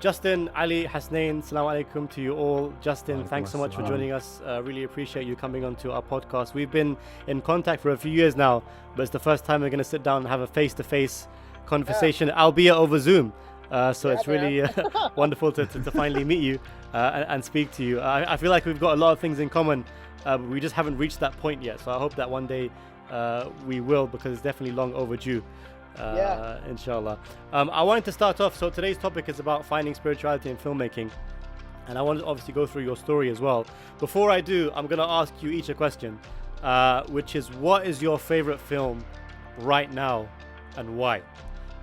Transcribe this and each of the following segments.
Justin, Ali, Hasnain, salam alaikum to you all. Justin, thanks so much for joining us. Really appreciate you coming onto our podcast. We've been in contact for a few years now, but it's the first time we're going to sit down and have a face-to-face conversation, albeit over Zoom. It's really wonderful to finally meet you and speak to you. I feel like we've got a lot of things in common, but we just haven't reached that point yet. So I hope that one day we will, because it's definitely long overdue. Inshallah. I wanted to start off, so today's topic is about finding spirituality in filmmaking, and I want to obviously go through your story as well. Before I do, I'm going to ask you each a question, which is, what is your favorite film right now and why?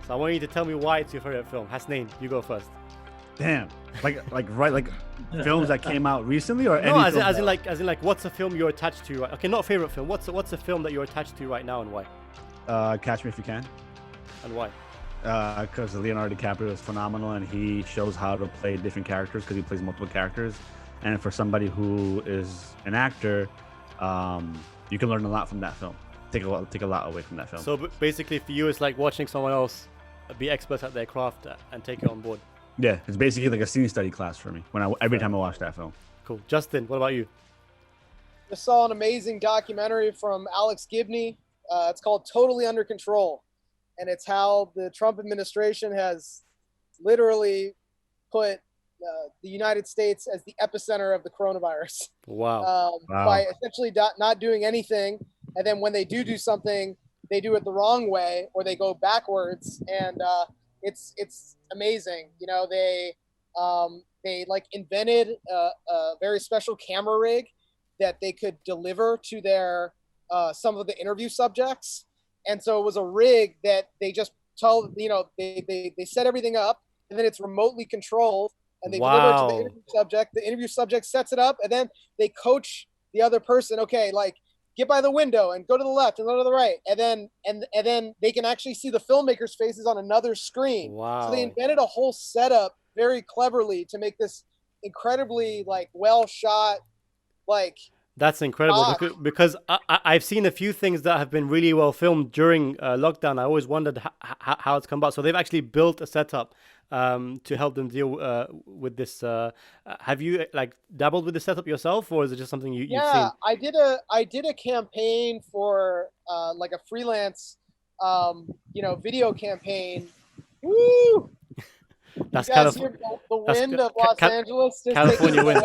So I want you to tell me why it's your favorite film. Hasnain, you go first. Damn, like films that came out recently, or no, any as in like what's a film you're attached to? Right? Okay, not favorite film. What's a film that you're attached to right now and why? Catch Me If You Can. And why? Because Leonardo DiCaprio is phenomenal, and he shows how to play different characters because he plays multiple characters. And for somebody who is an actor, you can learn a lot from that film. Take a lot away from that film. So basically, for you, it's like watching someone else be experts at their craft and take it on board. Yeah, it's basically like a scene study class for me every time I watch that film. Cool. Justin, what about you? Just saw an amazing documentary from Alex Gibney. It's called Totally Under Control. And it's how the Trump administration has literally put the United States as the epicenter of the coronavirus. Wow. By essentially not doing anything. And then when they do something, they do it the wrong way, or they go backwards. And it's amazing. You know, they like invented a very special camera rig that they could deliver to their some of the interview subjects. And so it was a rig that they just tell, you know, they set everything up, and then it's remotely controlled, and they deliver it to the interview subject. The interview subject sets it up, and then they coach the other person. Okay, like, get by the window and go to the left and go to the right. And then they can actually see the filmmakers' faces on another screen. Wow. So they invented a whole setup very cleverly to make this incredibly like well shot, like. That's incredible because I've seen a few things that have been really well filmed during lockdown. I always wondered how it's come about. So they've actually built a setup to help them deal with this. Have you like dabbled with the setup yourself, or is it just something you've seen? I did a campaign for like a freelance, video campain. Woo! That's kind of the wind of Los Angeles. Just California wind.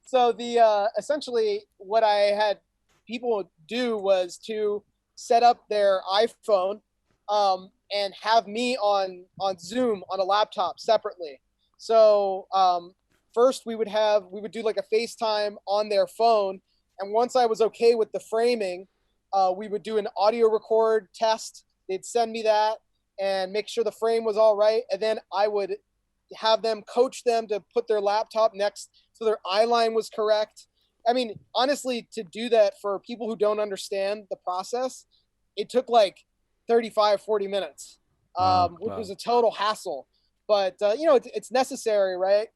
So the essentially what I had people do was to set up their iPhone and have me on Zoom on a laptop separately. So first we would do like a FaceTime on their phone, and once I was okay with the framing, we would do an audio record test. They'd send me that and make sure the frame was all right, and then I would have them coach them to put their laptop next so their eye line was correct. I mean, honestly, to do that for people who don't understand the process, it took like 35, 40 minutes, which was a total hassle. But it's necessary, right?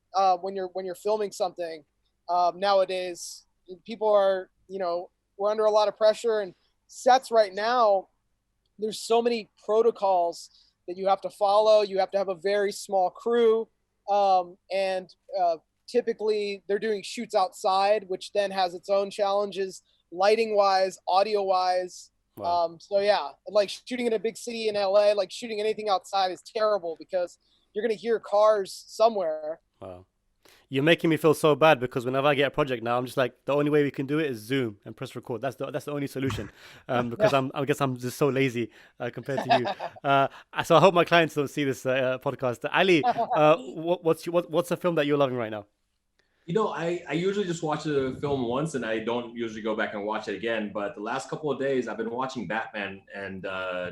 When you're filming something nowadays, people are, we're under a lot of pressure, and sets right now, there's so many protocols that you have to follow. You have to have a very small crew. And typically they're doing shoots outside, which then has its own challenges, lighting wise, audio wise. Wow. So yeah, like shooting in a big city in LA, like shooting anything outside is terrible because you're going to hear cars somewhere. Wow. You're making me feel so bad, because whenever I get a project now, I'm just like, the only way we can do it is Zoom and press record. That's the only solution, because I guess I'm just so lazy compared to you. So I hope my clients don't see this podcast. Ali, what's a film that you're loving right now? You know, I usually just watch a film once, and I don't usually go back and watch it again. But the last couple of days, I've been watching Batman and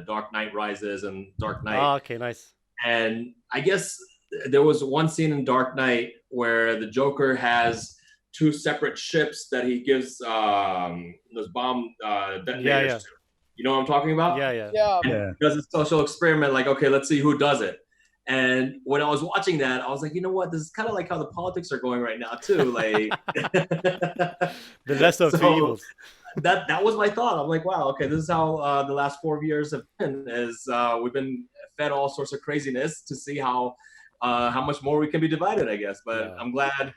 Dark Knight Rises and Dark Knight. Oh, okay, nice. And I guess there was one scene in Dark Knight where the Joker has two separate ships that he gives those bomb detonators to. You know what I'm talking about? Yeah. And does a social experiment, like, okay, let's see who does it. And when I was watching that, I was like, you know what? This is kind of like how the politics are going right now too. Like the lesser of two evils. That was my thought. I'm like, wow, okay, this is how the last 4 years have been. Is we've been fed all sorts of craziness to see how much more we can be divided, I guess. But Yeah. I'm glad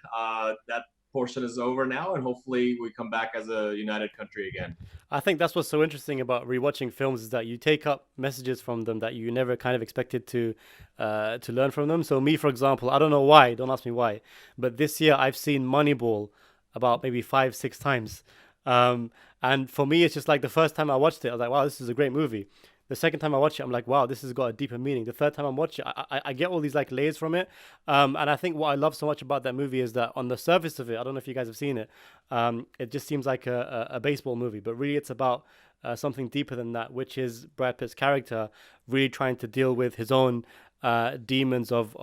that portion is over now, and hopefully we come back as a united country again. I think that's what's so interesting about rewatching films, is that you take up messages from them that you never kind of expected to learn from them. So me, for example, I don't know why, don't ask me why, but this year I've seen Moneyball about maybe 5-6 times. And for me, it's just like the first time I watched it, I was like, wow, this is a great movie. The second time I watch it, I'm like, wow, this has got a deeper meaning. The third time I watch it, I get all these like layers from it. And I think what I love so much about that movie is that on the surface of it, I don't know if you guys have seen it, it just seems like a baseball movie, but really it's about something deeper than that, which is Brad Pitt's character really trying to deal with his own demons of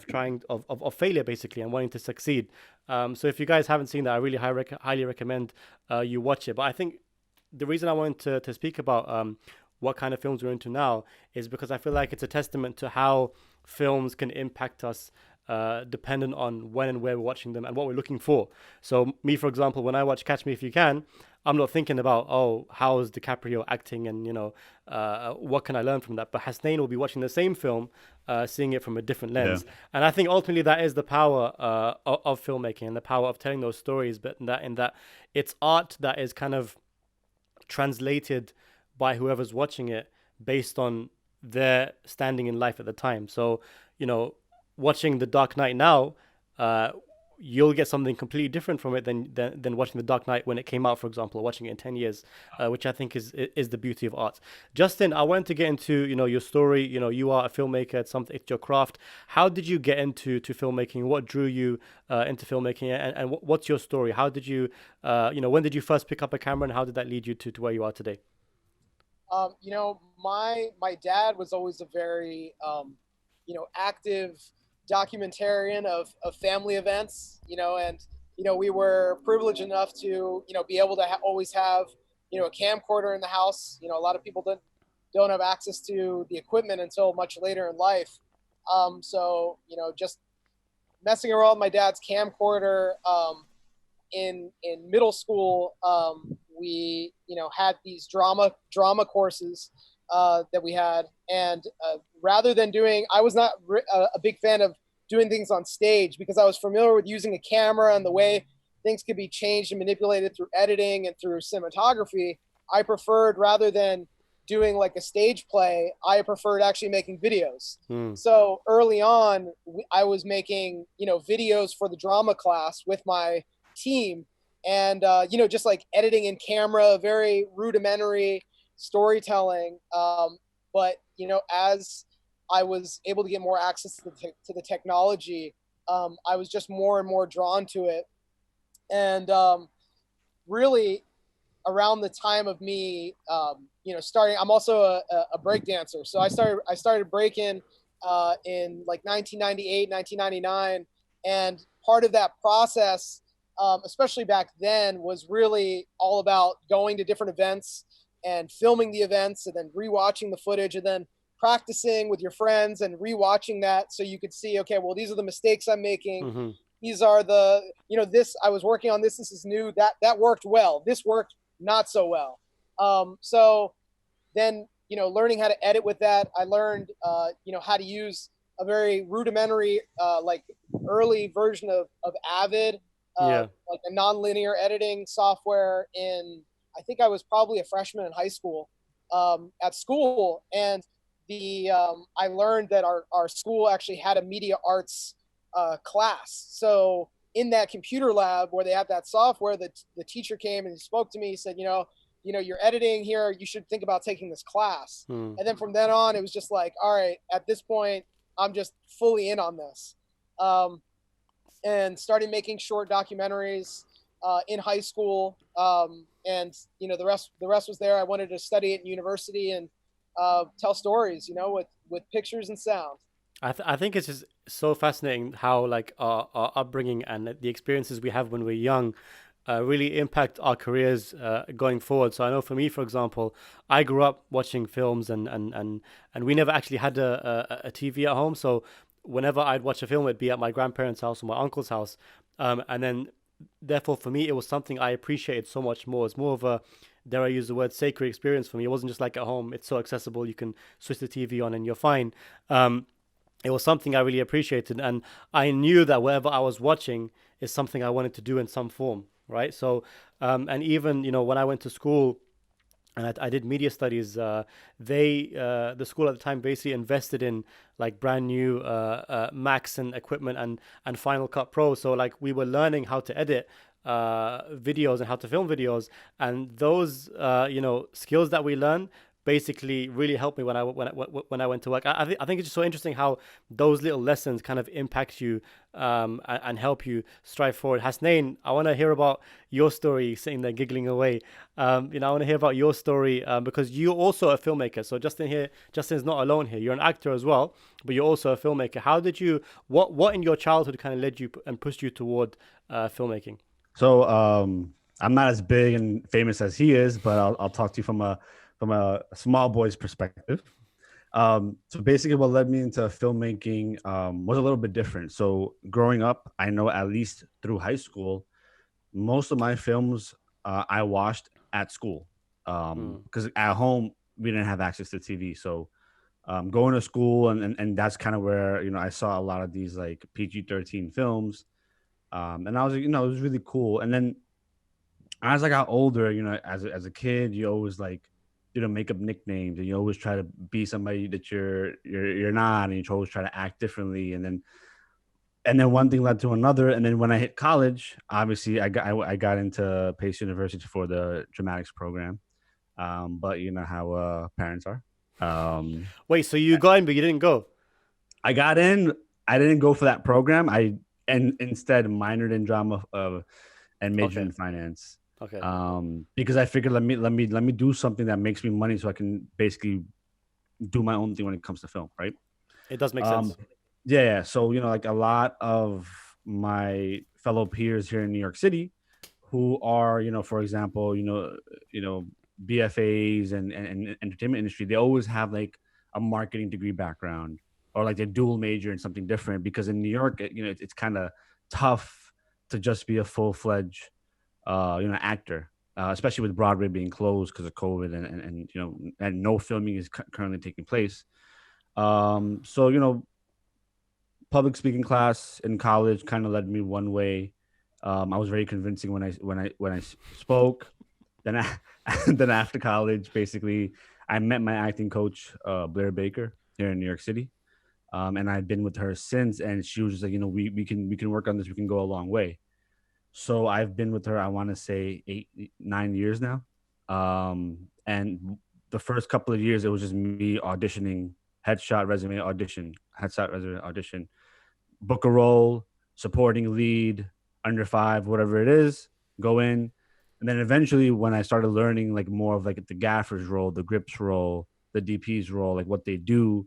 trying of failure, basically, and wanting to succeed. So if you guys haven't seen that, I really highly recommend you watch it. But I think the reason I wanted to speak about what kind of films we're into now is because I feel like it's a testament to how films can impact us dependent on when and where we're watching them and what we're looking for. So me, for example, when I watch Catch Me If You Can, I'm not thinking about, oh, how is DiCaprio acting and, what can I learn from that? But Hasnain will be watching the same film, seeing it from a different lens. Yeah. And I think ultimately that is the power of filmmaking and the power of telling those stories, but in that it's art that is kind of translated by whoever's watching it based on their standing in life at the time. So, watching The Dark Knight now, you'll get something completely different from it than watching The Dark Knight when it came out, for example, or watching it in 10 years, which I think is the beauty of art. Justin, I wanted to get into, your story. You are a filmmaker, it's your craft. How did you get into filmmaking? What drew you into filmmaking, and what's your story? How did you, when did you first pick up a camera, and how did that lead you to where you are today? My dad was always a very, active documentarian of family events, and, we were privileged enough to, be able to always have, a camcorder in the house. A lot of people don't have access to the equipment until much later in life. So, just messing around with my dad's camcorder, in middle school, we had these drama courses that we had, and rather than I was not a big fan of doing things on stage, because I was familiar with using a camera and the way things could be changed and manipulated through editing and through cinematography. I preferred, rather than doing like a stage play, I preferred actually making videos. So early on, I was making videos for the drama class with my team, and just like editing in camera, very rudimentary storytelling, but as I was able to get more access to the technology, I was just more and more drawn to it. And really around the time of me starting, I'm also a break dancer, so I started breaking in like 1998, 1999, and part of that process, especially back then, was really all about going to different events and filming the events, and then rewatching the footage, and then practicing with your friends and rewatching that, so you could see, okay, well, these are the mistakes I'm making. Mm-hmm. These are the, this, I was working on this is new, that worked well, this worked not so well. So then, learning how to edit with that, I learned, how to use a very rudimentary, like early version of Avid, like a non-linear editing software in, I think I was probably a freshman in high school, at school. And I learned that our school actually had a media arts class. So in that computer lab where they have that software, the teacher came and spoke to me. He said, you're editing here, you should think about taking this class. And then from then on, it was just like, all right, at this point, I'm just fully in on this. And started making short documentaries in high school. And the rest was there. I wanted to study at university and tell stories, with pictures and sound. I think it's just so fascinating how like our upbringing and the experiences we have when we're young really impact our careers going forward. So I know for me, for example, I grew up watching films, and we never actually had a TV at home. So whenever I'd watch a film, it'd be at my grandparents' house or my uncle's house, and then therefore for me it was something I appreciated so much more. It's more of dare I use the word, sacred experience for me. It wasn't just like at home. It's so accessible. You can switch the TV on and you're fine. It was something I really appreciated, and I knew that whatever I was watching is something I wanted to do in some form, right? So, and even when I went to school and I did media studies, the school at the time basically invested in like brand new Macs and equipment and Final Cut Pro. So like we were learning how to edit videos and how to film videos, and those skills that we learned basically really helped me when I went to work. I think it's just so interesting how those little lessons kind of impact you and help you strive forward. Hasnain, I want to hear about your story, sitting there giggling away. I want to hear about your story because you're also a filmmaker. So Justin's not alone here. You're an actor as well, but you're also a filmmaker. How did you, what in your childhood kind of led you and pushed you toward filmmaking? So I'm not as big and famous as he is, but I'll talk to you from a small boy's perspective. So basically what led me into filmmaking was a little bit different. So growing up, I know at least through high school, most of my films I watched at school because at home we didn't have access to TV. So going to school and that's kind of where, I saw a lot of these like PG-13 films. And I was, it was really cool. And then as I got older, as a kid, you always like, make up nicknames, and you always try to be somebody that you're not, and you always try to act differently. And then one thing led to another. And then when I hit college, obviously I got into Pace University for the dramatics program. But you know how parents are. Wait, so you got in, but you didn't go? I got in. I didn't go for that program. And instead minored in drama and majored in finance. Okay. Because I figured let me do something that makes me money so I can basically do my own thing when it comes to film, right? It does make sense. Yeah. So like a lot of my fellow peers here in New York City, who are for example BFAs and entertainment industry, they always have like a marketing degree background or like they dual major in something different, because in New York, it's kind of tough to just be a full-fledged actor, especially with Broadway being closed because of COVID and no filming is currently taking place. So public speaking class in college kind of led me one way. I was very convincing when I spoke. Then then after college, basically, I met my acting coach, Blair Baker, here in New York City. And I've been with her since, and she was just like, we can work on this. We can go a long way. So I've been with her, I want to say 9 years now. And the first couple of years, it was just me auditioning, headshot, resume, audition, headshot, resume, audition, book a role, supporting lead, under 5, whatever it is, go in. And then eventually when I started learning like more of like the gaffer's role, the grips role, the DP's role, like what they do,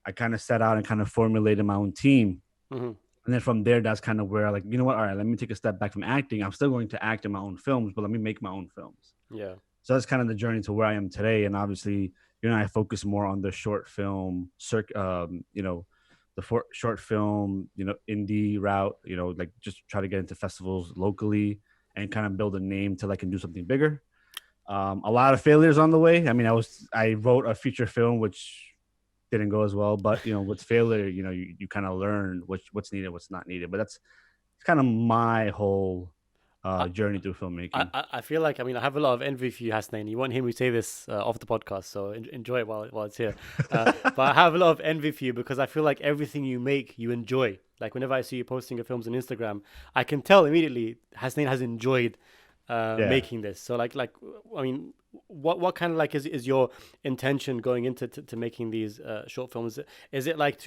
I kind of set out and kind of formulated my own team. Mm-hmm. And then from there, that's kind of where like, all right, let me take a step back from acting. I'm still going to act in my own films, but let me make my own films. Yeah. So that's kind of the journey to where I am today. And obviously, I focus more on the short film, short film, indie route, like just try to get into festivals locally and kind of build a name till I can do something bigger. A lot of failures on the way. I mean, I wrote a feature film, which didn't go as well, but with failure, you kind of learn what's needed, what's not needed. But that's kind of my whole journey through filmmaking. I feel like, I have a lot of envy for you, Hasnain. You won't hear me say this off the podcast, so enjoy it while it's here. But I have a lot of envy for you because I feel like everything you make, you enjoy. Like whenever I see you posting your films on Instagram, I can tell immediately Hasnain has enjoyed making this. So what kind of like is your intention going into to making these short films? Is it like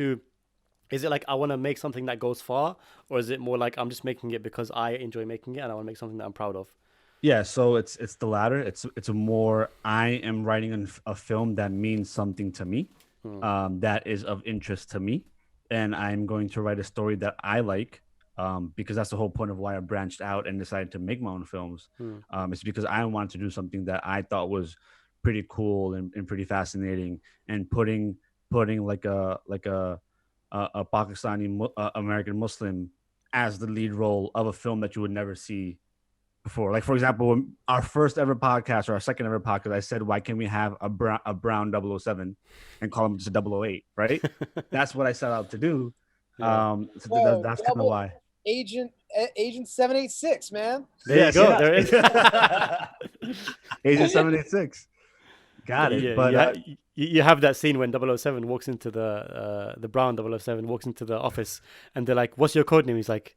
I want to make something that goes far, or is it more like I'm just making it because I enjoy making it and I want to make something that I'm proud of? Yeah, so it's the latter. It's a more, I am writing a film that means something to me, that is of interest to me, and I'm going to write a story that I like. Because that's the whole point of why I branched out and decided to make my own films. It's because I wanted to do something that I thought was pretty cool and pretty fascinating, and putting like a Pakistani American Muslim as the lead role of a film that you would never see before. Like, for example, when our first ever podcast or our second ever podcast, I said, why can't we have a brown 007 and call him just a 008, right? That's what I set out to do. Yeah. So that's kind of why. Agent 786, man. There you go. There it is. Agent 786. Got it. Yeah, But you have that scene when 007 walks into the brown 007 walks into the office, and they're like, "What's your code name?" He's like,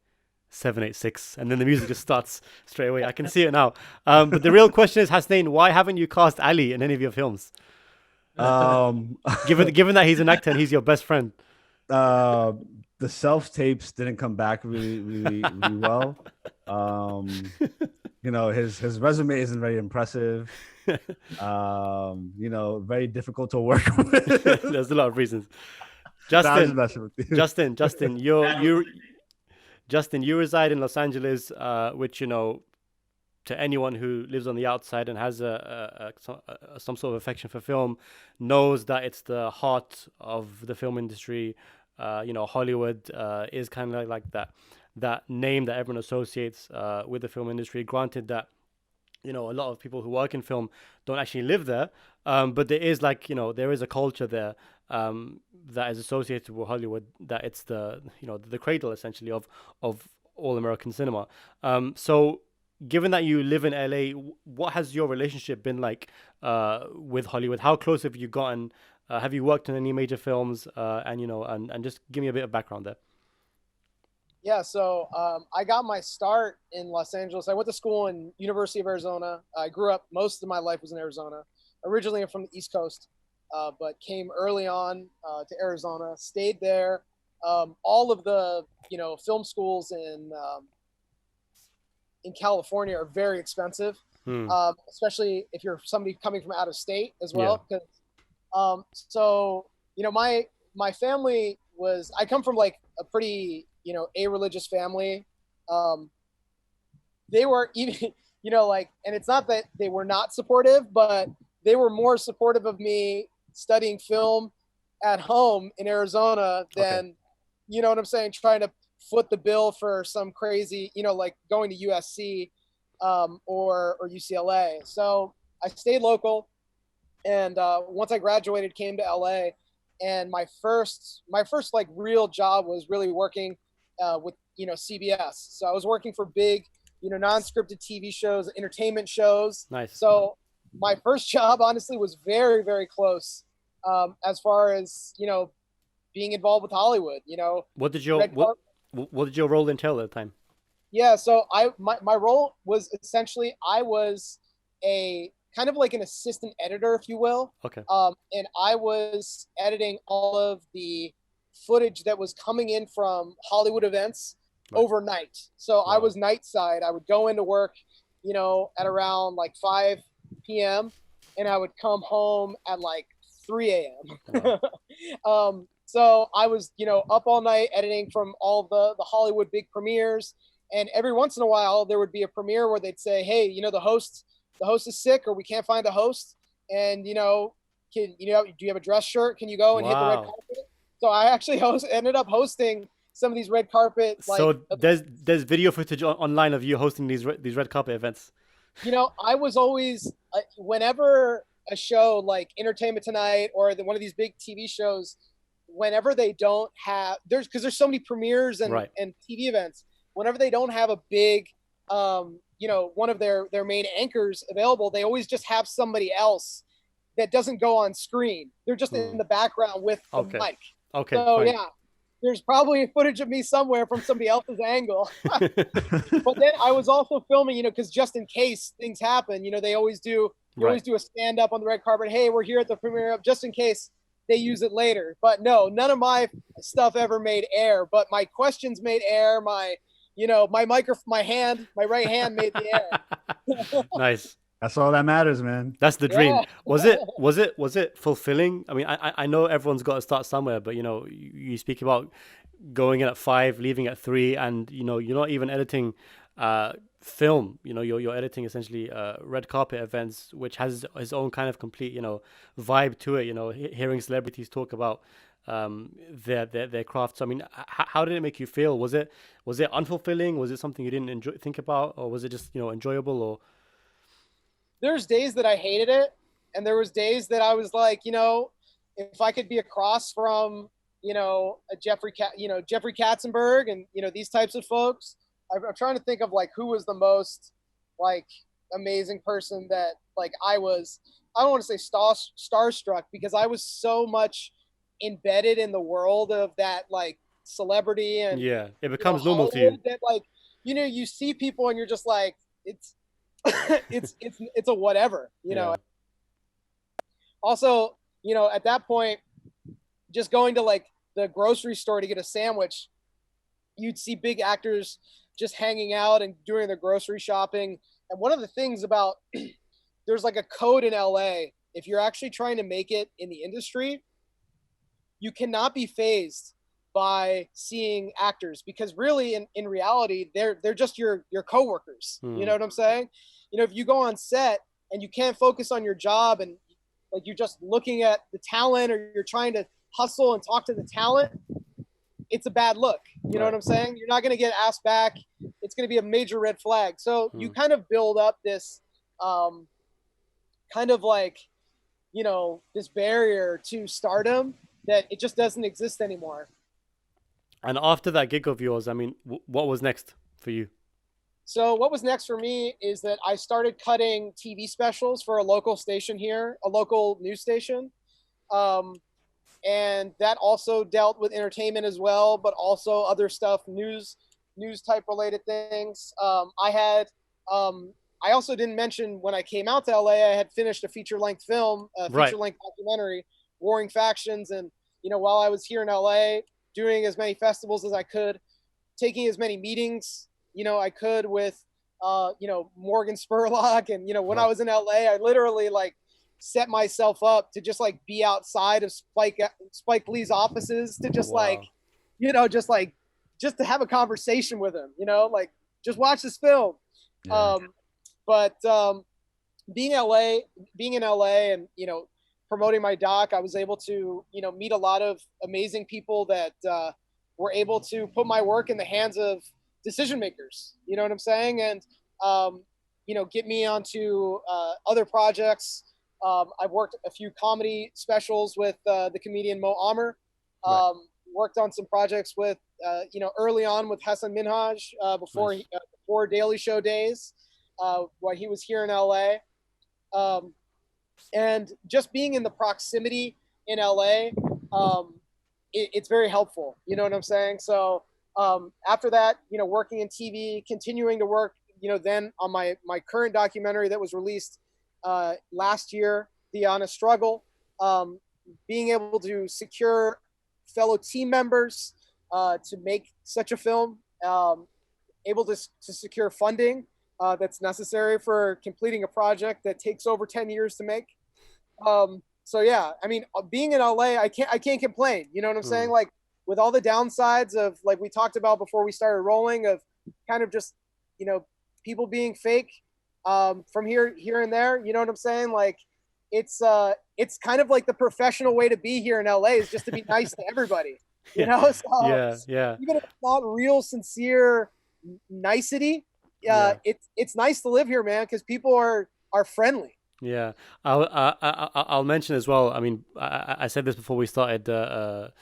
786, and then the music just starts straight away. I can see it now. But the real question is, Hasnain, why haven't you cast Ali in any of your films? Given that he's an actor and he's your best friend. The self tapes didn't come back really well. You know, his resume isn't very impressive. You know, very difficult to work with. There's a lot of reasons. Justin, you reside in Los Angeles, which, you know, to anyone who lives on the outside and has some sort of affection for film, knows that it's the heart of the film industry. You know, Hollywood is kind of like that name that everyone associates with the film industry. Granted that, you know, a lot of people who work in film don't actually live there, but there is, like, you know, there is a culture there that is associated with Hollywood, that it's the, you know, the cradle essentially of all American cinema. So given that you live in LA, what has your relationship been like with Hollywood? How close have you gotten? Have you worked on any major films? And, you know, and just give me a bit of background there. Yeah, so I got my start in Los Angeles. I went to school in University of Arizona. I grew up, most of my life was in Arizona. Originally, I'm from the East Coast, but came early on to Arizona, stayed there. All of the, you know, film schools in California are very expensive, especially if you're somebody coming from out of state as well. Yeah. So, you know, my family I come from like a pretty, you know, a religious family. They were even, you know, like, and it's not that they were not supportive, but they were more supportive of me studying film at home in Arizona than, you know what I'm saying, trying to foot the bill for some crazy, you know, like going to USC or UCLA. So I stayed local, and once I graduated, came to LA, and my first like real job was really working with, you know, CBS. So I was working for big, you know, non-scripted TV shows, entertainment shows. Nice. So my first job, honestly, was very, very close as far as, you know, being involved with Hollywood. You know, what did your role entail at the time? Yeah, so my role was essentially, I was a kind of like an assistant editor, if you will. Okay. And I was editing all of the footage that was coming in from Hollywood events overnight. So I was night side. I would go into work, you know, at around like 5 p.m. and I would come home at like 3 a.m. So I was, you know, up all night editing from all the Hollywood big premieres. And every once in a while there would be a premiere where they'd say, hey, you know, the host is sick, or we can't find a host. And, you know, do you have a dress shirt? Can you go and hit the red carpet? So I actually ended up hosting some of these red carpet. Like, so there's video footage online of you hosting these red carpet events. You know, I was always, whenever a show like Entertainment Tonight or one of these big TV shows, whenever they don't have, because there's so many premieres and TV events, whenever they don't have a big, you know, one of their main anchors available, they always just have somebody else that doesn't go on screen. They're just in the background with the mic. Okay. So fine. yeah, there's probably footage of me somewhere from somebody else's angle. But then I was also filming, you know, because just in case things happen, you know, they always do. You always do a stand up on the red carpet. Hey, we're here at the premiere, just in case they use it later. But no, none of my stuff ever made air. But my questions made air. My, you know, my right hand made the air. Nice. That's all that matters, man. That's the dream. Was it fulfilling? I mean, I know everyone's got to start somewhere, but, you know, you speak about going in at 5, leaving at 3, and, you know, you're not even editing film. You're editing essentially red carpet events, which has its own kind of complete vibe to it. Hearing celebrities talk about their craft. So I mean, how did it make you feel? Was it unfulfilling? Was it something you didn't think about, or was it just enjoyable? Or there's days that I hated it, and there was days that I was like, if I could be across from a Jeffrey Katzenberg and these types of folks. I'm trying to think of like who was the most like amazing person that like I don't want to say starstruck, because I was so much embedded in the world of that like celebrity, and yeah, it becomes normal to you that like you see people and you're just like it's it's a whatever, Yeah. Also, at that point, just going to like the grocery store to get a sandwich, you'd see big actors just hanging out and doing their grocery shopping. And one of the things about there's like a code in LA, if you're actually trying to make it in the industry, you cannot be fazed by seeing actors, because really in reality they're just your coworkers. You know what I'm saying? If you go on set and you can't focus on your job, and like you're just looking at the talent, or you're trying to hustle and talk to the talent, it's a bad look. You know what I'm saying? You're not going to get asked back. It's going to be a major red flag. So you kind of build up this kind of like, this barrier to stardom that it just doesn't exist anymore. And after that gig of yours, I mean, what was next for you? So what was next for me is that I started cutting TV specials for a local station here, a local news station. And that also dealt with entertainment as well, but also other stuff, news type related things. I also didn't mention when I came out to LA, I had finished a feature-length film, feature-length documentary, Warring Factions. And, while I was here in LA, doing as many festivals as I could, taking as many meetings, I could with, Morgan Spurlock. And, when I was in LA, I literally like set myself up to just like be outside of Spike Lee's offices to just just to have a conversation with him, like just watch this film. Yeah. But being in LA and, promoting my doc, I was able to, meet a lot of amazing people that were able to put my work in the hands of decision makers, you know what I'm saying? And, get me onto other projects. I've worked a few comedy specials with the comedian Mo Amer. Worked on some projects with, early on with Hassan Minhaj before Daily Show days, while he was here in LA. And just being in the proximity in LA, it's very helpful. You know what I'm saying? So after that, working in TV, continuing to work, then on my current documentary that was released last year, The Honest Struggle, being able to secure fellow team members to make such a film, able to secure funding that's necessary for completing a project that takes over 10 years to make. So yeah, I mean, being in LA, I can't complain. You know what I'm saying? Like with all the downsides of, like we talked about before we started rolling, of kind of just, people being fake from here and there. You know what I'm saying? Like it's kind of like the professional way to be here in LA is just to be nice to everybody. You know? So yeah. Even if it's not real sincere nicety, it's nice to live here, man, because people are friendly. Yeah, I'll mention as well. I mean, I said this before we started the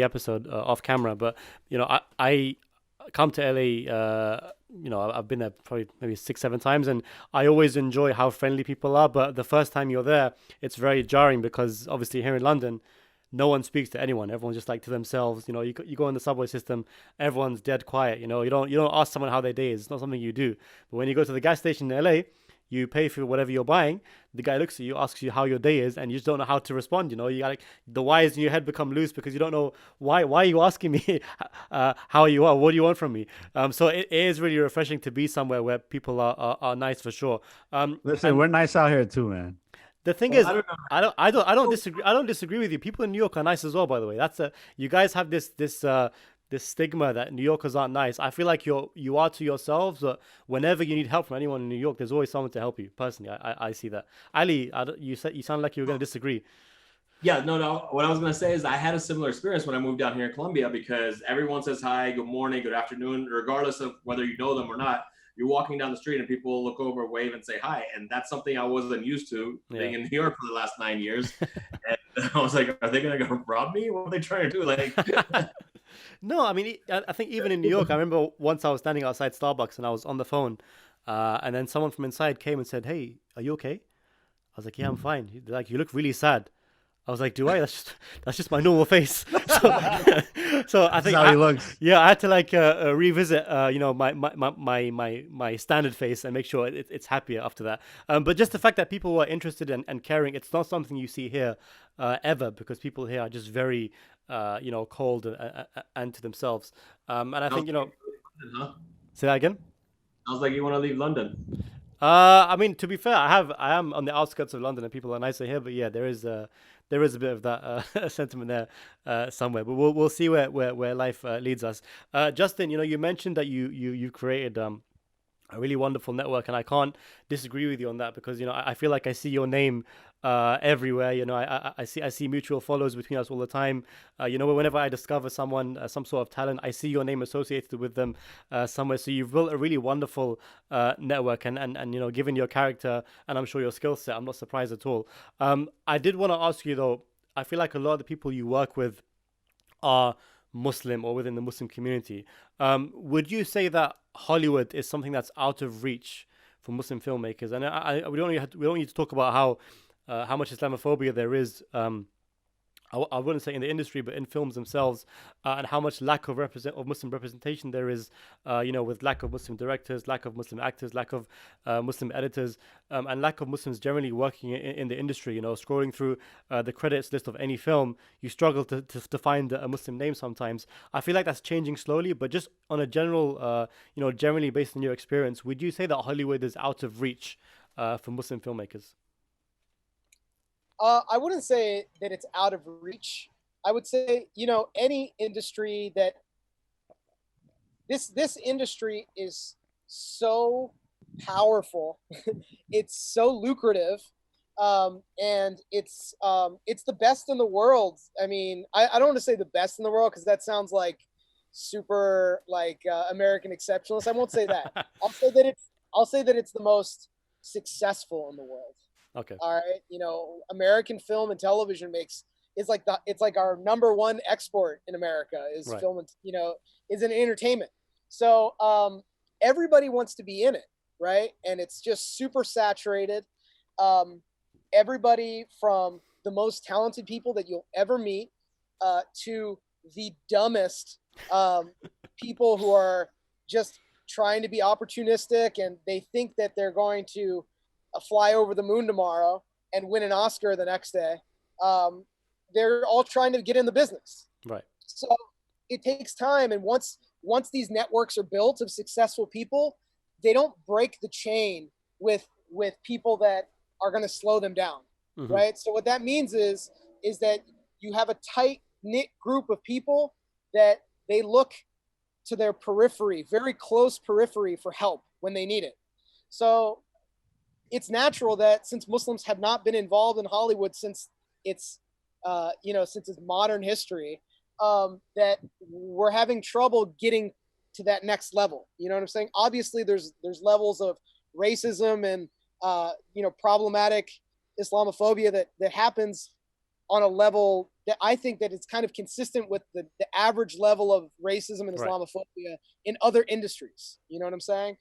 episode off camera, but I come to LA. I've been there probably maybe 6-7 times, and I always enjoy how friendly people are. But the first time you're there, it's very jarring because obviously here in London, no one speaks to anyone. Everyone's just like to themselves. You go in the subway system, everyone's dead quiet. You don't ask someone how their day is. It's not something you do. But when you go to the gas station in LA, you pay for whatever you're buying. The guy looks at you, asks you how your day is, and you just don't know how to respond. You got like the wires in your head become loose because you don't know why are you asking me how you are? What do you want from me? So it is really refreshing to be somewhere where people are nice for sure. Listen, we're nice out here too, man. The thing is, I don't disagree with you. People in New York are nice as well, by the way. You guys have this this stigma that New Yorkers aren't nice. I feel like you are to yourselves, but whenever you need help from anyone in New York, there's always someone to help you. Personally, I see that. Ali, you sound like you were going to disagree. Yeah, no. What I was gonna say is I had a similar experience when I moved down here in Colombia, because everyone says hi, good morning, good afternoon, regardless of whether you know them or not. You're walking down the street and people look over, wave, and say hi, and that's something I wasn't used to being in New York for the last 9 years. And I was like, are they gonna go rob me? What are they trying to do? Like, no, I mean, I think even in New York, I remember once I was standing outside Starbucks and I was on the phone, and then someone from inside came and said, "Hey, are you okay?" I was like, "Yeah, I'm fine." They're like, "You look really sad." I was like, "Do I? That's just my normal face." So I think how he looks. Yeah, I had to like revisit, my standard face and make sure it's happier after that. But just the fact that people were interested and caring, it's not something you see here ever, because people here are just very cold and to themselves. And I think say that again. I was like, you want to leave London? I mean, to be fair, I am on the outskirts of London, and people are nicer here. But yeah, there is a bit of that sentiment there somewhere. But we'll see where life leads us. Justin, you mentioned that you created a really wonderful network, and I can't disagree with you on that, because I feel like I see your name everywhere. I see mutual follows between us all the time. Whenever I discover someone, some sort of talent, I see your name associated with them somewhere. So you've built a really wonderful network, and given your character and I'm sure your skill set, I'm not surprised at all. I did want to ask you though, I feel like a lot of the people you work with are Muslim or within the Muslim community. Would you say that Hollywood is something that's out of reach for Muslim filmmakers? And we don't need to talk about how much Islamophobia there is. I wouldn't say in the industry, but in films themselves, and how much lack of Muslim representation there is, with lack of Muslim directors, lack of Muslim actors, lack of Muslim editors, and lack of Muslims generally working in the industry. Scrolling through the credits list of any film, you struggle to find a Muslim name sometimes. I feel like that's changing slowly, but just on a general, generally based on your experience, would you say that Hollywood is out of reach for Muslim filmmakers? I wouldn't say that it's out of reach. I would say, any industry that this industry is so powerful, it's so lucrative, and it's the best in the world. I mean, I don't want to say the best in the world, because that sounds like super American exceptionalist. I won't say that. I'll say that it's the most successful in the world. Okay. All right. American film and television it's like our number one export in America is right. Film and, is an entertainment. So everybody wants to be in it. Right. And it's just super saturated. Everybody from the most talented people that you'll ever meet to the dumbest people who are just trying to be opportunistic, and they think that they're going to fly over the moon tomorrow and win an Oscar the next day. They're all trying to get in the business. Right. So it takes time. And once these networks are built of successful people, they don't break the chain with people that are going to slow them down. Mm-hmm. Right. So what that means is that you have a tight knit group of people that they look to their periphery, very close periphery, for help when they need it. So it's natural that since Muslims have not been involved in Hollywood since its modern history, that we're having trouble getting to that next level. You know what I'm saying? Obviously, there's levels of racism and problematic Islamophobia that happens on a level that I think that it's kind of consistent with the average level of racism and Islamophobia in other industries. You know what I'm saying?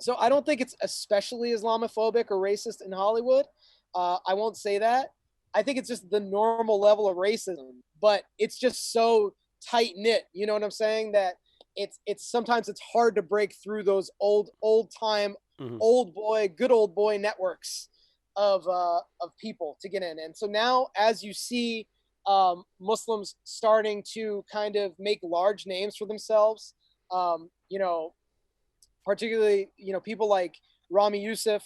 So I don't think it's especially Islamophobic or racist in Hollywood. I won't say that. I think it's just the normal level of racism, but it's just so tight knit. You know what I'm saying? That it's sometimes it's hard to break through those old time, mm-hmm. good old boy networks of people to get in. And so now, as you see Muslims starting to kind of make large names for themselves, particularly, people like Rami Youssef,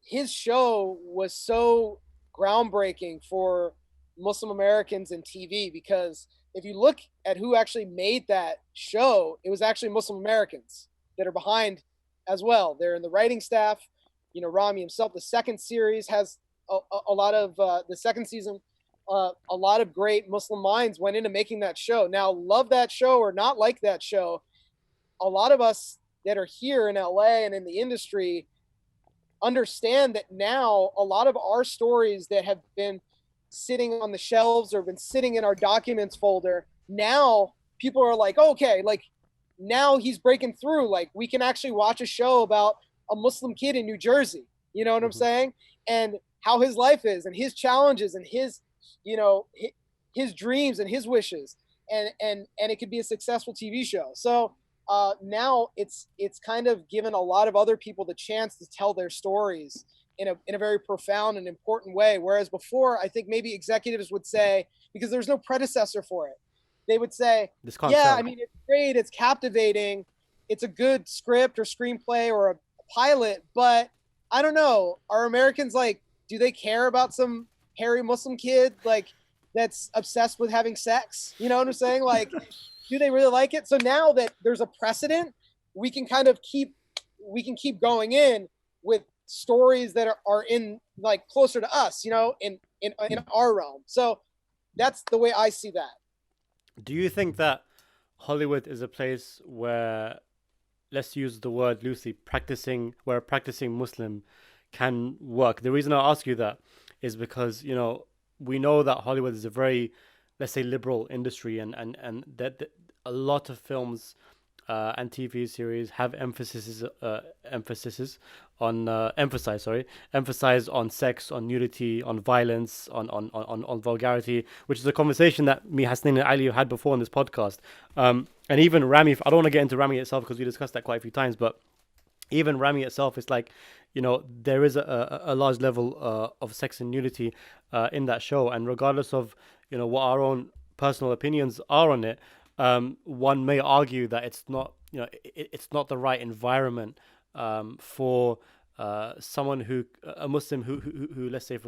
his show was so groundbreaking for Muslim Americans in TV, because if you look at who actually made that show, it was actually Muslim Americans that are behind as well. They're in the writing staff. You know, Rami himself. The second series has a lot of the second season. A lot of great Muslim minds went into making that show. Now, love that show or not like that show, a lot of us that are here in LA and in the industry understand that now a lot of our stories that have been sitting on the shelves or been sitting in our documents folder, now people are like, okay, like now he's breaking through. Like we can actually watch a show about a Muslim kid in New Jersey. You know what I'm saying? And how his life is and his challenges and his, you know, his dreams and his wishes. And it could be a successful TV show. So now it's kind of given a lot of other people the chance to tell their stories in a very profound and important way. Whereas before, I think maybe executives would say, because there's no predecessor for it, they would say, yeah, I mean, it's great, it's captivating, it's a good script or screenplay or a pilot, but I don't know, are Americans like, do they care about some hairy Muslim kid like that's obsessed with having sex? You know what I'm saying? Like, do they really like it? So now that there's a precedent, we can kind of keep going in with stories that are in like closer to us, you know, in our realm. So that's the way I see that. Do you think that Hollywood is a place where, let's use the word loosely, where a practicing Muslim can work? The reason I ask you that is because, you know, we know that Hollywood is a very, let's say, liberal industry, and that a lot of films and TV series have emphasize on sex, on nudity, on violence, on vulgarity, which is a conversation that me, Hasnain and Ali had before on this podcast. And even Rami, I don't want to get into Rami itself because we discussed that quite a few times, but even Rami itself is like, you know, there is a large level of sex and nudity in that show, and regardless of, you know, what our own personal opinions are on it, one may argue that it's not, you know, it's not the right environment for someone a Muslim who let's say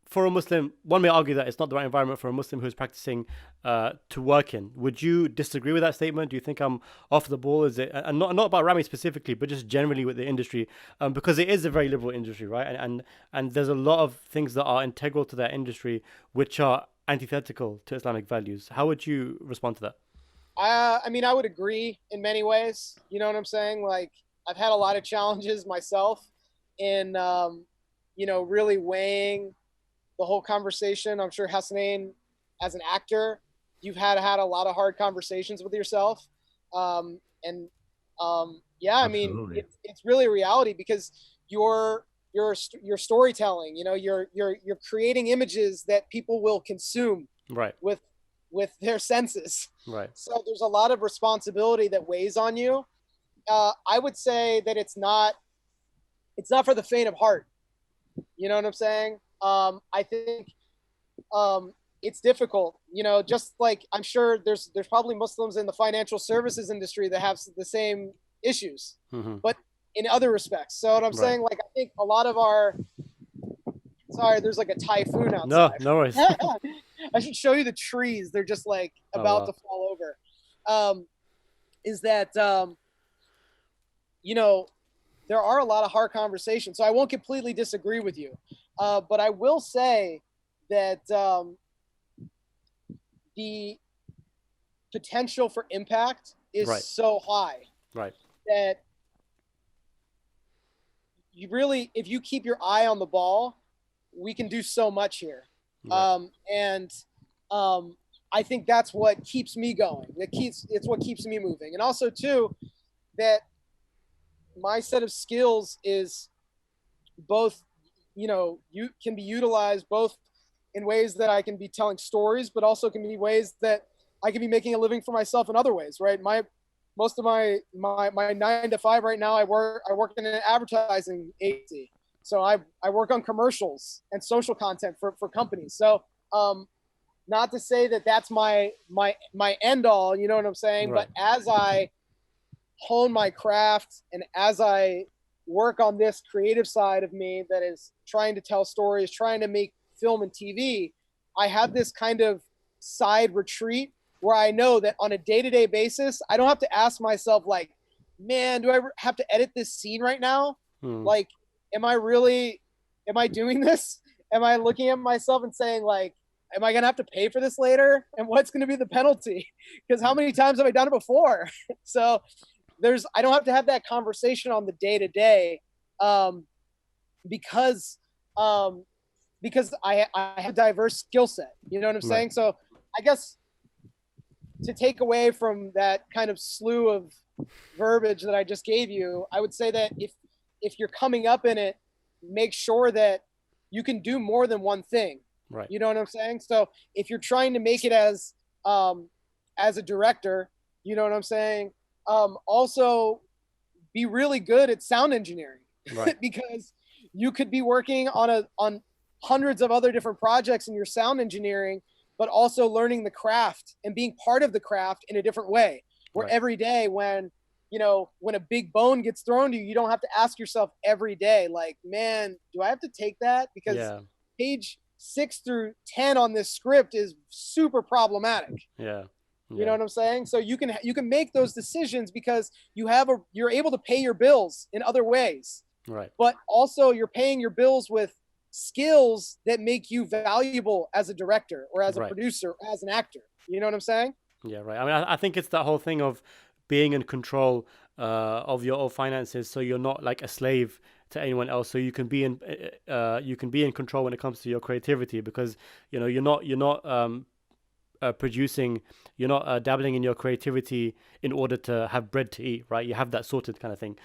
for a Muslim, one may argue that it's not the right environment for a Muslim who's practicing to work in. Would you disagree with that statement? Do you think I'm off the ball? Is it, and not about Rami specifically, but just generally with the industry, because it is a very liberal industry, right? And there's a lot of things that are integral to that industry which are antithetical to Islamic values. How would you respond to that? I mean, I would agree in many ways. You know what I'm saying? Like, I've had a lot of challenges myself in, you know, really weighing the whole conversation. I'm sure Hasnain, as an actor, you've had a lot of hard conversations with yourself. Yeah, I mean, it's really a reality because your storytelling, you know, you're creating images that people will consume, right, with their senses. Right. So there's a lot of responsibility that weighs on you. I would say that it's not for the faint of heart. You know what I'm saying? I think it's difficult, you know, just like I'm sure there's probably Muslims in the financial services industry that have the same issues, but in other respects. So what I'm saying, like, I think a lot of sorry, there's like a typhoon outside. No worries. I should show you the trees. They're just like about to fall over. Is that, you know, there are a lot of hard conversations. So I won't completely disagree with you. But I will say that the potential for impact is so high, that you really, if you keep your eye on the ball, we can do so much here. I think that's what keeps me going. It's what keeps me moving. And also too, that my set of skills is both, you know, you can be utilized both in ways that I can be telling stories, but also can be ways that I can be making a living for myself in other ways, right? Most of my 9 to 5 right now, I work in an advertising agency. So I work on commercials and social content for companies. So not to say that that's my end all, you know what I'm saying? But as I hone my craft and as I work on this creative side of me that is trying to tell stories, trying to make film and TV, I have this kind of side retreat where I know that on a day-to-day basis, I don't have to ask myself like, man, do I have to edit this scene right now? Like, am I doing this? Am I looking at myself and saying like, am I going to have to pay for this later? And what's going to be the penalty? Because how many times have I done it before? So I don't have to have that conversation on the day to day, because I have a diverse skill set. You know what I'm saying? So I guess to take away from that kind of slew of verbiage that I just gave you, I would say that if you're coming up in it, make sure that you can do more than one thing. Right. You know what I'm saying? So if you're trying to make it as a director, you know what I'm saying? Also be really good at sound engineering, right? Because you could be working on hundreds of other different projects in your sound engineering, but also learning the craft and being part of the craft in a different way, where every day when a big bone gets thrown to you, you don't have to ask yourself every day, like, man, do I have to take that? Because page 6 through 10 on this script is super problematic. You know what I'm saying? So you can make those decisions because you're able to pay your bills in other ways. Right. But also you're paying your bills with skills that make you valuable as a director or as a producer, or as an actor. You know what I'm saying? Yeah, right. I mean, I think it's that whole thing of being in control of your own finances, so you're not like a slave to anyone else. So you can be in control when it comes to your creativity, because you're not producing, you're not dabbling in your creativity in order to have bread to eat, right? You have that sorted kind of thing.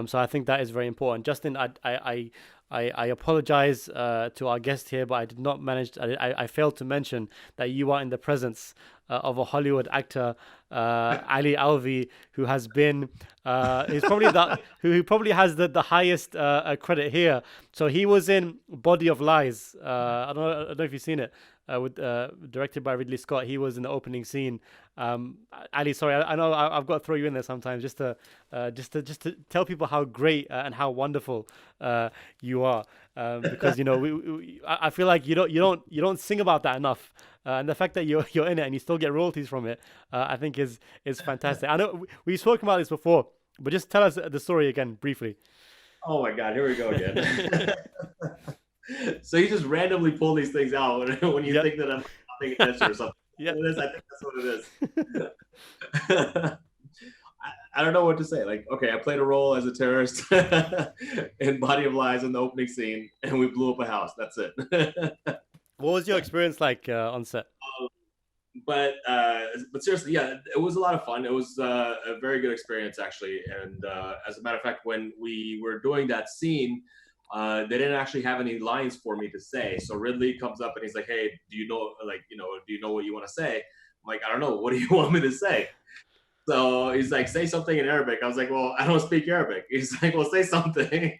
So I think that is very important. Justin, I apologize to our guest here, but I did not manage. I failed to mention that you are in the presence of a Hollywood actor, Ali Alvi, who has been, who probably has the highest credit here. So he was in Body of Lies. I don't know if you've seen it. Directed by Ridley Scott. He was in the opening scene. Ali, sorry, I know I've got to throw you in there sometimes just to tell people how great and how wonderful you are, because I feel like you don't sing about that enough, and the fact that you're in it and you still get royalties from it, I think is fantastic. I know we've spoken about this before, but just tell us the story again briefly. Oh my God, here we go again. So you just randomly pull these things out when you think that I'm not paying attention or something. I think that's what it is. I don't know what to say. Like, okay, I played a role as a terrorist in Body of Lies in the opening scene, and we blew up a house. That's it. What was your experience like on set? But seriously, yeah, it was a lot of fun. It was a very good experience, actually. And as a matter of fact, when we were doing that scene, they didn't actually have any lines for me to say. So Ridley comes up and he's like, "Hey, do you know what you want to say?" I'm like, "I don't know. What do you want me to say?" So he's like, "Say something in Arabic." I was like, "Well, I don't speak Arabic." He's like, "Well, say something."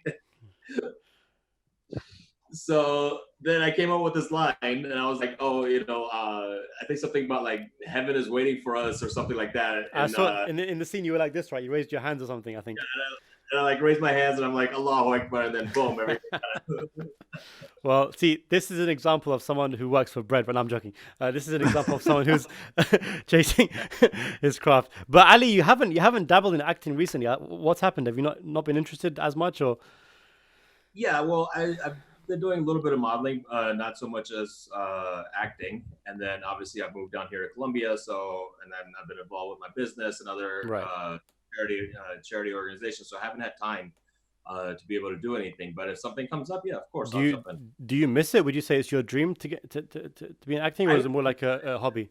So then I came up with this line, and I was like, "Oh, I think something about like heaven is waiting for us or something like that." And, I saw in the scene you were like this, right? You raised your hands or something, I think. And I like raised my hands and I'm like, Allahu Akbar, and then boom, everything. Well, see, this is an example of someone who works for bread, but I'm joking. This is an example of someone who's chasing his craft. But Ali, you haven't dabbled in acting recently. What's happened? Have you not been interested as much, or? Yeah, well, I've been doing a little bit of modeling, not so much as acting. And then obviously I've moved down here to Colombia, and then I've been involved with my business and other charity organization, so I haven't had time to be able to do anything. But if something comes up, yeah, of course, I'll jump in. Do you miss it? Would you say it's your dream to get to be in acting, or is it more like a hobby?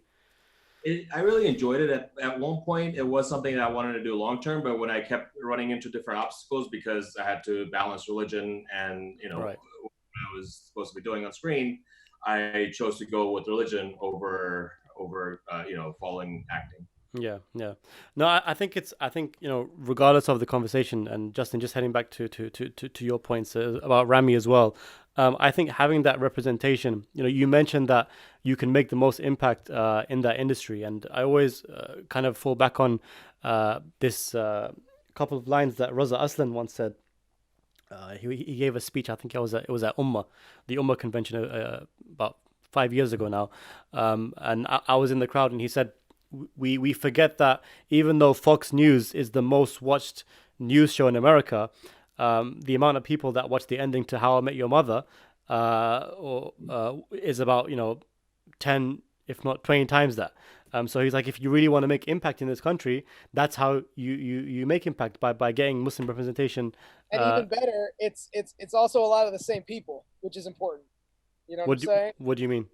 I really enjoyed it. At one point, it was something that I wanted to do long term, but when I kept running into different obstacles because I had to balance religion and what I was supposed to be doing on screen, I chose to go with religion over following acting. Yeah. No, I think regardless of the conversation, and Justin, just heading back to your points about Rami as well, I think having that representation, you mentioned that you can make the most impact in that industry, and I always kind of fall back on this couple of lines that Raza Aslan once said. He gave a speech, I think it was at the Ummah convention about 5 years ago now, and I was in the crowd, and he said, we forget that even though Fox News is the most watched news show in America, the amount of people that watch the ending to How I Met Your Mother is about 10, if not 20 times that. So he's like, if you really want to make impact in this country, that's how you make impact, by getting Muslim representation. And even better, it's also a lot of the same people, which is important. You know what I'm saying? What do you mean?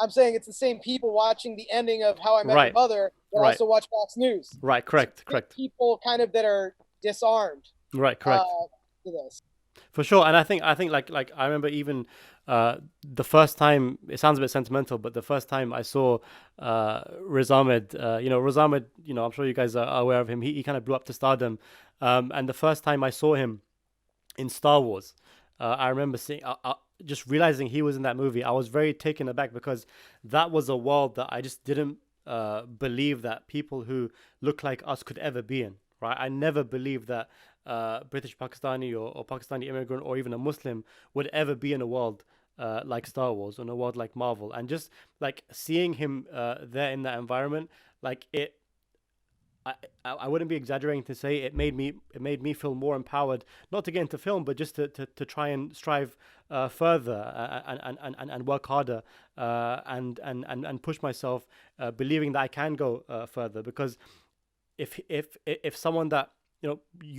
I'm saying it's the same people watching the ending of How I Met Your Mother that also watch Fox News. Right, correct. People kind of that are disarmed. Right, correct. To this. For sure, and I think like I remember even the first time, it sounds a bit sentimental, but the first time I saw Riz Ahmed, Riz Ahmed, I'm sure you guys are aware of him. He kind of blew up to stardom, and the first time I saw him in Star Wars, I remember seeing, just realizing he was in that movie. I was very taken aback, because that was a world that I just didn't believe that people who look like us could ever be in. Right, I never believed that British Pakistani or Pakistani immigrant or even a Muslim would ever be in a world like Star Wars, or in a world like Marvel. And just like seeing him there in that environment, like I wouldn't be exaggerating to say it made me feel more empowered, not to get into film, but just to try and strive further and work harder and push myself, believing that I can go further. Because if someone that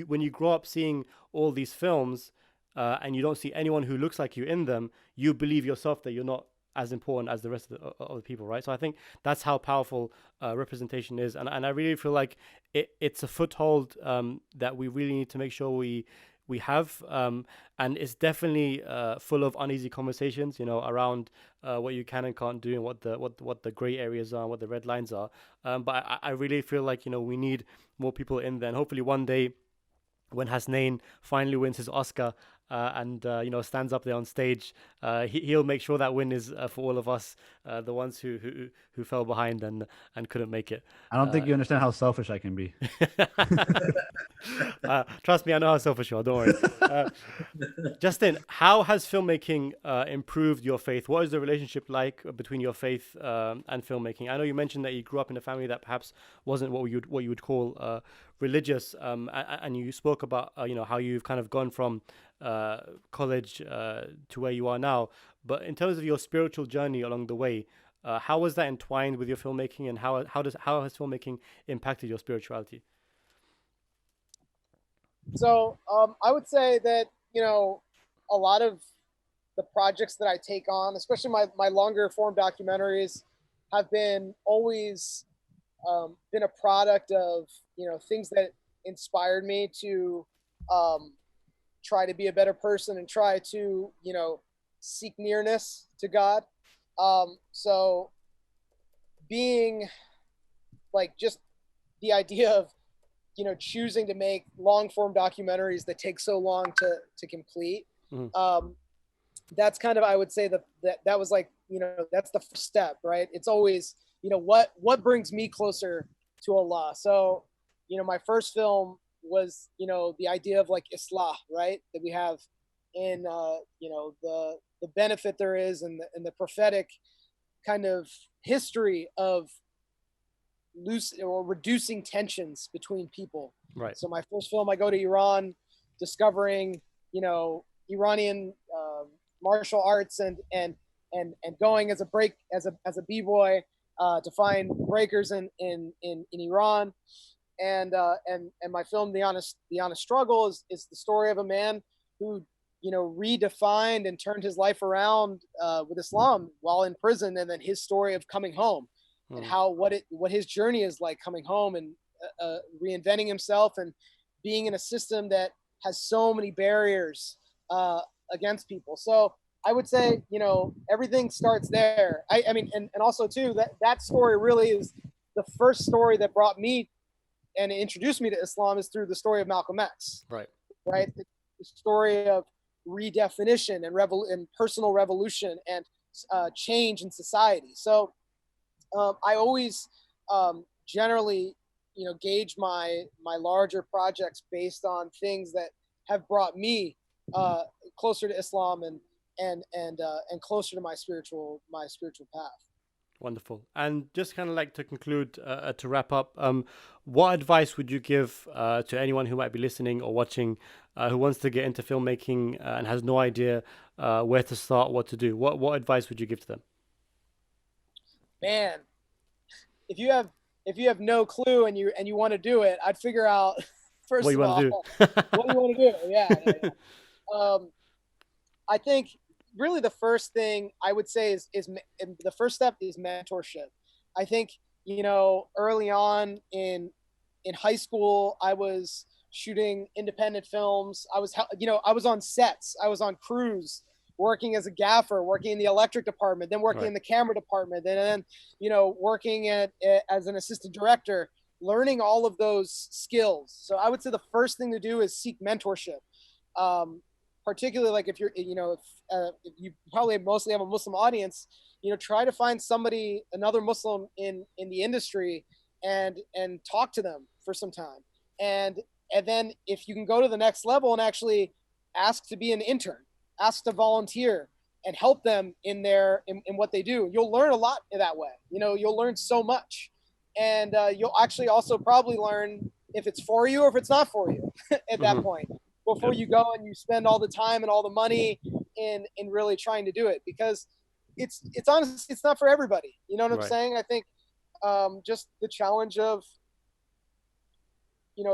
when you grow up seeing all these films and you don't see anyone who looks like you in them, you believe yourself that you're not as important as the rest of the people, right? So I think that's how powerful representation is, and I really feel like it's a foothold that we really need to make sure we have, and it's definitely full of uneasy conversations, around what you can and can't do, and what the gray areas are, and what the red lines are. But I really feel like we need more people in there, and hopefully one day, when Hasnain finally wins his Oscar and stands up there on stage, he'll make sure that win is for all of us, the ones who fell behind and couldn't make it. I don't think you understand how selfish I can be. Trust me, I know how selfish you are. Don't worry. Justin, how has filmmaking improved your faith? What is the relationship like between your faith and filmmaking? I know you mentioned that you grew up in a family that perhaps wasn't what you would call religious, and you spoke about how you've kind of gone from college to where you are now. But in terms of your spiritual journey along the way, how was that entwined with your filmmaking, and how has filmmaking impacted your spirituality? So I would say that a lot of the projects that I take on, especially my longer form documentaries, have been always been a product of things that inspired me to try to be a better person and try to seek nearness to God. So being like, just the idea of choosing to make long form documentaries that take so long to complete, that's kind of, I would say that was like, that's the first step, right? It's always what brings me closer to Allah. So my first film was the idea of like Islah, right, that we have in the benefit there is, and the prophetic kind of history of reducing tensions between people. Right. So my first film, I go to Iran, discovering Iranian martial arts, and going as a b-boy to find breakers in Iran, and my film, The Honest Struggle, is the story of a man who redefined and turned his life around with Islam while in prison, and then his story of coming home, and what his journey is like coming home, and reinventing himself, and being in a system that has so many barriers against people. So I would say, everything starts there. I mean, and also too, that story really is the first story that brought me and introduced me to Islam, is through the story of Malcolm X. Right. The story of redefinition and personal revolution and change in society. So I always generally, gauge my larger projects based on things that have brought me closer to Islam, and closer to my spiritual path. Wonderful. And just kind of like to conclude, to wrap up, what advice would you give to anyone who might be listening or watching, who wants to get into filmmaking and has no idea where to start, what to do? What advice would you give to them? Man, if you have no clue and you want to do it, I'd figure out first of all what you want to do. Yeah. I think really the first thing I would say is the first step is mentorship. I think, early on in high school, I was shooting independent films. I was on sets. I was on crews, working as a gaffer, working in the electric department, then working in the camera department, and then, working as an assistant director, learning all of those skills. So I would say the first thing to do is seek mentorship. Particularly like if you're, if you probably mostly have a Muslim audience, try to find another Muslim in the industry and talk to them for some time. And then if you can go to the next level and actually ask to be an intern, ask to volunteer and help them in what they do, you'll learn a lot in that way. You'll learn so much. And you'll actually also probably learn if it's for you or if it's not for you at that point, before you go and you spend all the time and all the money in really trying to do it, because it's honestly, it's not for everybody. You know what I'm saying? I think just the challenge of,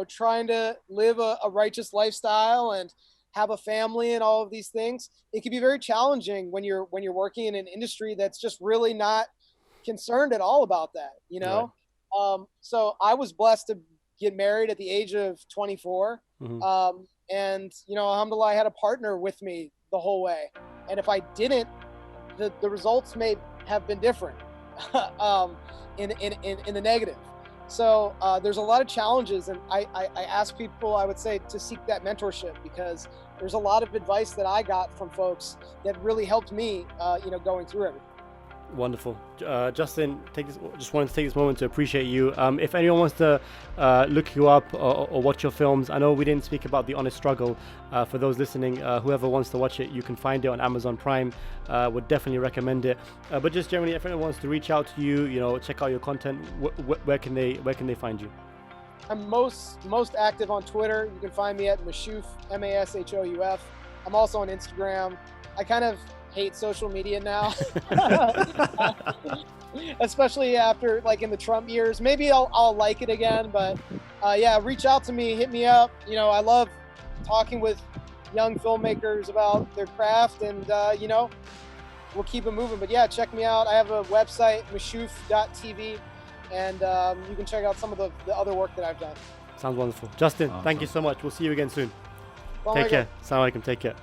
trying to live a righteous lifestyle and have a family and all of these things, it can be very challenging when you're working in an industry that's just really not concerned at all about that, So I was blessed to get married at the age of 24. And, alhamdulillah, I had a partner with me the whole way. And if I didn't, the results may have been different in the negative. So there's a lot of challenges. And I ask people, I would say, to seek that mentorship, because there's a lot of advice that I got from folks that really helped me, going through everything. Wonderful. Justin, just wanted to take this moment to appreciate you. If anyone wants to look you up or watch your films, I know we didn't speak about The Honest Struggle. For those listening, whoever wants to watch it, you can find it on Amazon Prime. Would definitely recommend it. But just generally, if anyone wants to reach out to you, check out your content, where can they find you? I'm most active on Twitter. You can find me at Mashouf, Mashouf. I'm also on Instagram. I kind of hate social media now, especially after in the Trump years. Maybe I'll like it again, but reach out to me, hit me up. I love talking with young filmmakers about their craft, and we'll keep it moving. But check me out. I have a website, mashouf.tv, and you can check out some of the other work that I've done. Sounds wonderful. Justin, Thank you so much. We'll see you again soon. Take care. Assalamu alaikum. Take care.